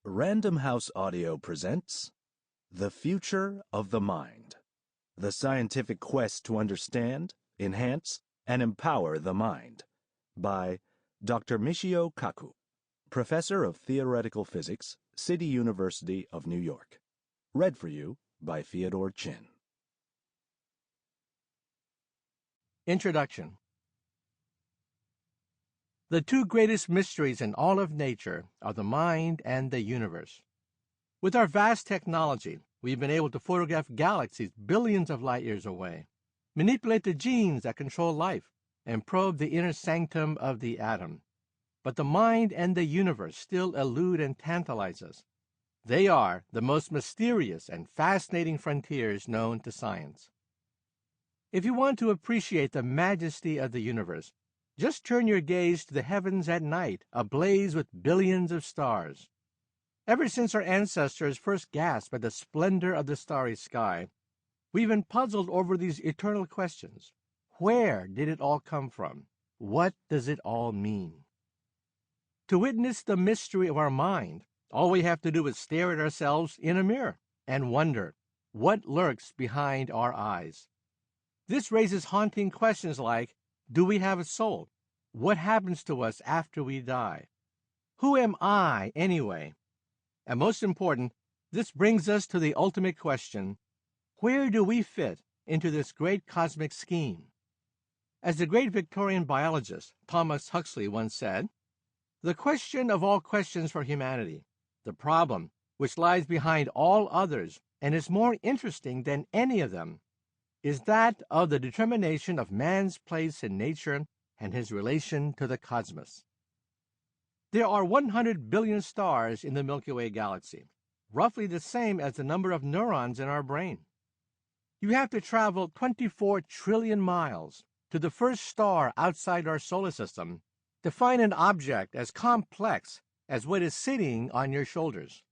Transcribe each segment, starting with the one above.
Random House Audio presents The Future of the Mind, the scientific quest to understand, enhance, and empower the mind, by Dr. Michio Kaku, Professor of Theoretical Physics, City University of New York. Read for you by Feodor Chin. Introduction. The two greatest mysteries in all of nature are the mind and the universe. With our vast technology, we've been able to photograph galaxies billions of light years away, manipulate the genes that control life, and probe the inner sanctum of the atom. But the mind and the universe still elude and tantalize us. They are the most mysterious and fascinating frontiers known to science. If you want to appreciate the majesty of the universe, just turn your gaze to the heavens at night, ablaze with billions of stars. Ever since our ancestors first gasped at the splendor of the starry sky, we've been puzzled over these eternal questions. Where did it all come from? What does it all mean? To witness the mystery of our mind, all we have to do is stare at ourselves in a mirror and wonder what lurks behind our eyes. This raises haunting questions like, do we have a soul? What happens to us after we die? Who am I, anyway? And most important, this brings us to the ultimate question, where do we fit into this great cosmic scheme? As the great Victorian biologist Thomas Huxley once said, the question of all questions for humanity, the problem which lies behind all others and is more interesting than any of them, is that of the determination of man's place in nature and his relation to the cosmos. There are 100 billion stars in the Milky Way galaxy, roughly the same as the number of neurons in our brain. You have to travel 24 trillion miles to the first star outside our solar system to find an object as complex as what is sitting on your shoulders.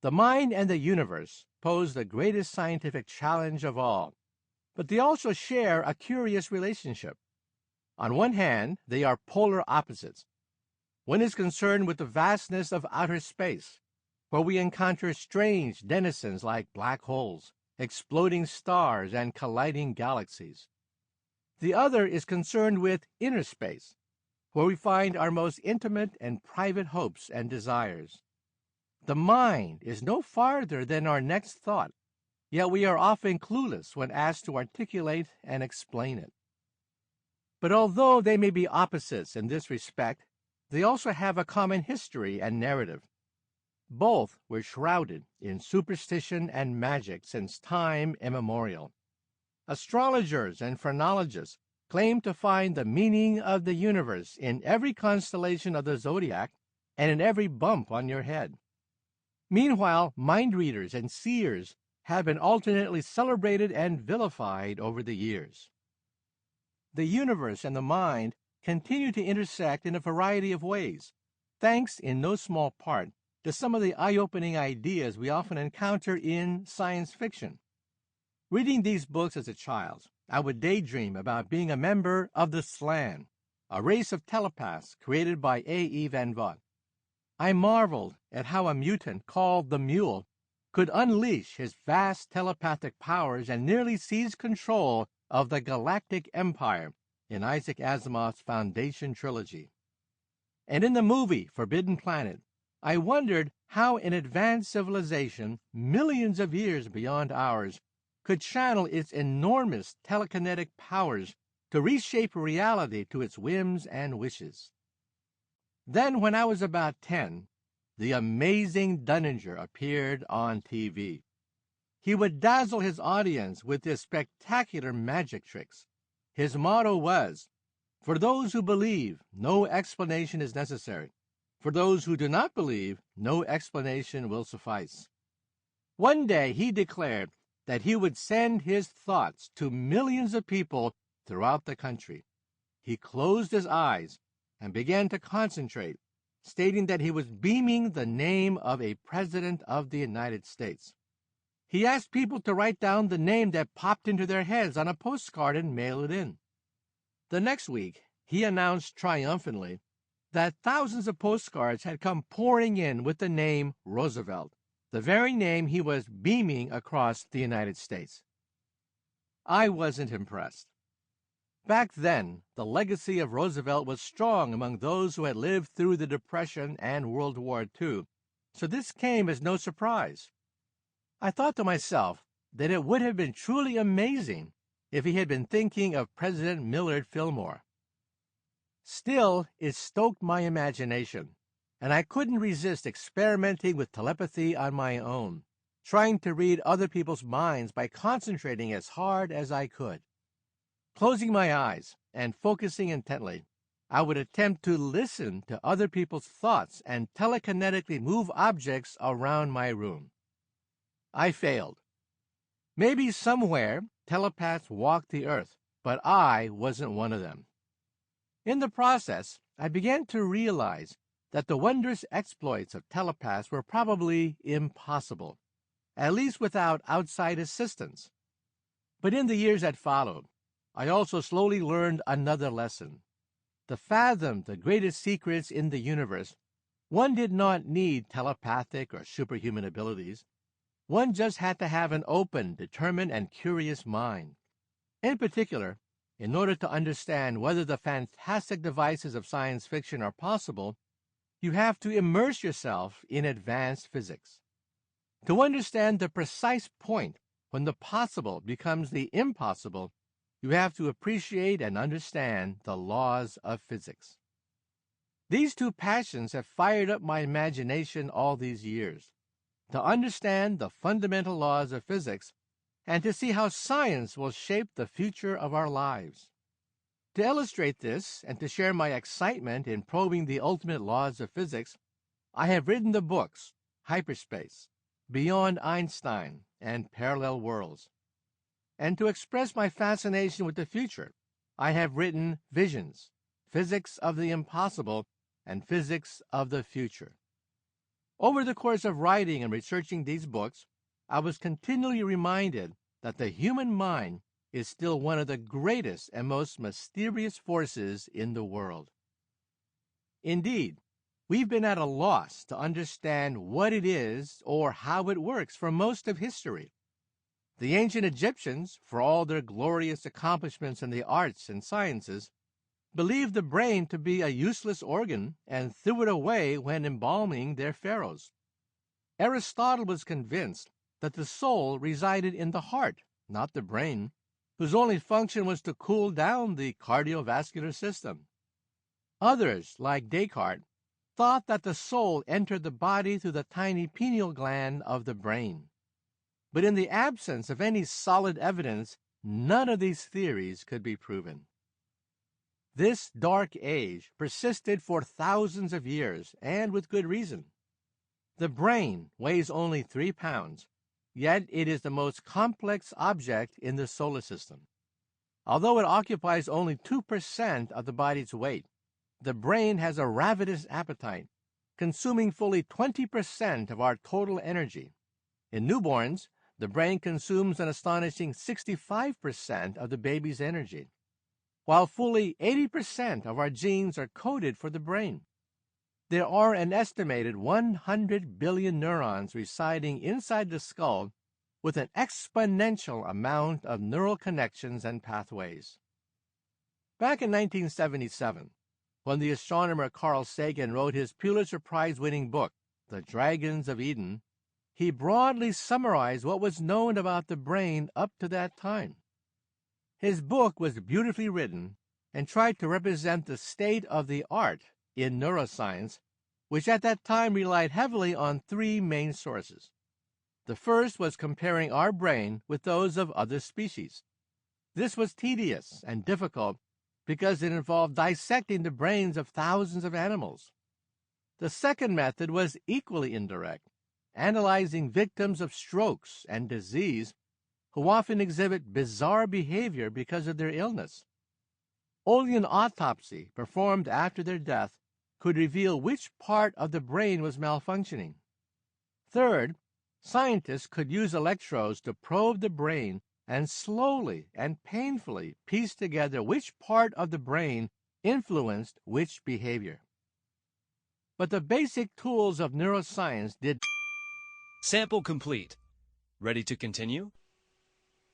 The mind and the universe pose the greatest scientific challenge of all, but they also share a curious relationship. On one hand, they are polar opposites. One is concerned with the vastness of outer space, where we encounter strange denizens like black holes, exploding stars, and colliding galaxies. The other is concerned with inner space, where we find our most intimate and private hopes and desires. The mind is no farther than our next thought, yet we are often clueless when asked to articulate and explain it. But although they may be opposites in this respect, they also have a common history and narrative. Both were shrouded in superstition and magic since time immemorial. Astrologers and phrenologists claim to find the meaning of the universe in every constellation of the zodiac and in every bump on your head. Meanwhile, mind readers and seers have been alternately celebrated and vilified over the years. The universe and the mind continue to intersect in a variety of ways, thanks in no small part to some of the eye-opening ideas we often encounter in science fiction. Reading these books as a child, I would daydream about being a member of the Slan, a race of telepaths created by A.E. Van Vogt. I marveled at how a mutant called the Mule could unleash his vast telepathic powers and nearly seize control of the galactic empire in Isaac Asimov's Foundation trilogy. And in the movie Forbidden Planet, I wondered how an advanced civilization millions of years beyond ours could channel its enormous telekinetic powers to reshape reality to its whims and wishes. Then, when I was about 10, the amazing Dunninger appeared on TV. He would dazzle his audience with his spectacular magic tricks. His motto was, "For those who believe, no explanation is necessary. For those who do not believe, no explanation will suffice." One day he declared that he would send his thoughts to millions of people throughout the country. He closed his eyes and began to concentrate, stating that he was beaming the name of a president of the United States. He asked people to write down the name that popped into their heads on a postcard and mail it in. The next week, he announced triumphantly that thousands of postcards had come pouring in with the name Roosevelt, the very name he was beaming across the United States. I wasn't impressed. Back then, the legacy of Roosevelt was strong among those who had lived through the Depression and World War II, so this came as no surprise. I thought to myself that it would have been truly amazing if he had been thinking of President Millard Fillmore. Still, it stoked my imagination, and I couldn't resist experimenting with telepathy on my own, trying to read other people's minds by concentrating as hard as I could. Closing my eyes and focusing intently, I would attempt to listen to other people's thoughts and telekinetically move objects around my room. I failed. Maybe somewhere telepaths walked the earth, but I wasn't one of them. In the process, I began to realize that the wondrous exploits of telepaths were probably impossible, at least without outside assistance. But in the years that followed, I also slowly learned another lesson. To fathom the greatest secrets in the universe, one did not need telepathic or superhuman abilities. One just had to have an open, determined, and curious mind. In particular, in order to understand whether the fantastic devices of science fiction are possible, you have to immerse yourself in advanced physics. To understand the precise point when the possible becomes the impossible, you have to appreciate and understand the laws of physics. These two passions have fired up my imagination all these years. To understand the fundamental laws of physics and to see how science will shape the future of our lives. To illustrate this and to share my excitement in probing the ultimate laws of physics, I have written the books Hyperspace, Beyond Einstein, and Parallel Worlds. And to express my fascination with the future, I have written Visions, Physics of the Impossible, and Physics of the Future. Over the course of writing and researching these books, I was continually reminded that the human mind is still one of the greatest and most mysterious forces in the world. Indeed, we've been at a loss to understand what it is or how it works for most of history. The ancient Egyptians, for all their glorious accomplishments in the arts and sciences, believed the brain to be a useless organ and threw it away when embalming their pharaohs. Aristotle was convinced that the soul resided in the heart, not the brain, whose only function was to cool down the cardiovascular system. Others, like Descartes, thought that the soul entered the body through the tiny pineal gland of the brain. But in the absence of any solid evidence, none of these theories could be proven. This dark age persisted for thousands of years, and with good reason. The brain weighs only 3 pounds, yet it is the most complex object in the solar system. Although it occupies only 2% of the body's weight, the brain has a ravenous appetite, consuming fully 20% of our total energy. In newborns, the brain consumes an astonishing 65% of the baby's energy, while fully 80% of our genes are coded for the brain. There are an estimated 100 billion neurons residing inside the skull with an exponential amount of neural connections and pathways. Back in 1977, when the astronomer Carl Sagan wrote his Pulitzer Prize-winning book, The Dragons of Eden, he broadly summarized what was known about the brain up to that time. His book was beautifully written and tried to represent the state of the art in neuroscience, which at that time relied heavily on 3 main sources. The first was comparing our brain with those of other species. This was tedious and difficult because it involved dissecting the brains of thousands of animals. The second method was equally indirect, analyzing victims of strokes and disease who often exhibit bizarre behavior because of their illness. Only an autopsy performed after their death could reveal which part of the brain was malfunctioning. Third, scientists could use electrodes to probe the brain and slowly and painfully piece together which part of the brain influenced which behavior. but the basic tools of neuroscience did. Sample complete. Ready to continue?